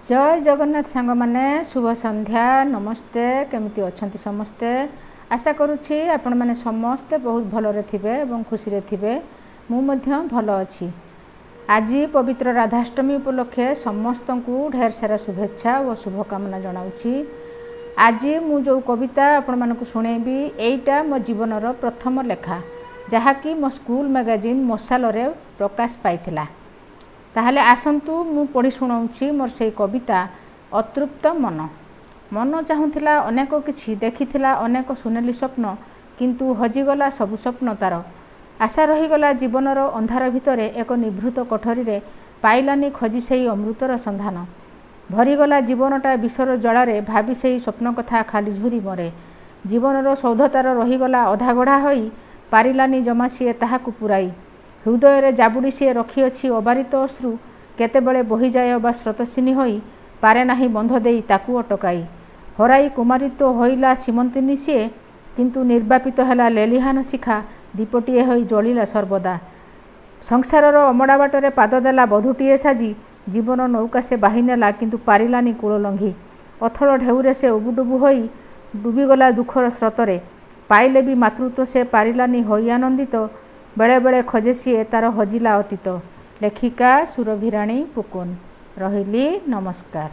जय जगन्नाथ सांग माने शुभ संध्या नमस्ते केमती अछंती समस्ते आशा करुछि आपण माने समस्ते बहुत भलरे थिबे एवं खुशी रे थिबे मु मध्य भल अछि। आज पवित्र राधाष्टमी उपलक्षे समस्त को ढेर सारा शुभेच्छा और शुभकामना जनाउछि। आज मु जो कविता आपण मानकु सुनेबी एइटा मो जीवनर प्रथम लेखा जहाँकि मो स्कूल मैगजीन मशाल रे प्रकाश पाइथिला। ताहले आसंतु मु पढ़ी शुणाऊँगी मोर से कविता अतृप्त मन। मन चाहूला अनेक किछि देखिथिला अनेक सुनेली स्वप्न किंतु हजिगला सबु स्वप्न तार आशा रहीगला जीवनर अंधार भितरे एक निभृत कोठरी रे पाइलानी खोजी सेई अमृतर संधान भरीगला जीवनटा विषर जलारे भावी सेई स्वप्न कथा खाली झुरी मरे जीवनर सौधतार रहीगला अधा गढ़ा होई पारिलानी जमा सीए ताहाकु पुराई हृदय रे जाबुड़ी सी रखिअछि अबारित अश्रु केतेबेले बही जाए बा स्रोतसिनी होई पारे नाही बंध देई ताकू अटकाई हराई कुमारित्व होइला सीमंतिनी सी किंतु निर्वापित हैला लेलिहान शिखा दीपटीए होई जलिला सर्वदा संसारर अमड़ा बाटरे पाद देला बधुटीए साजी जीवन नौका से बाहिनेला किंतु पारिलानी कूल लंघी अथल ढेउरे से उबुडुबु होई डूबीगला दुखर स्रोतरे पाइले भी मातृत्व से पारिलानी होई आनंदित बेले बेले खोजे सी तार हजिला अतीत। लेखिका सुरभिराणी पुकुन। रहिली नमस्कार।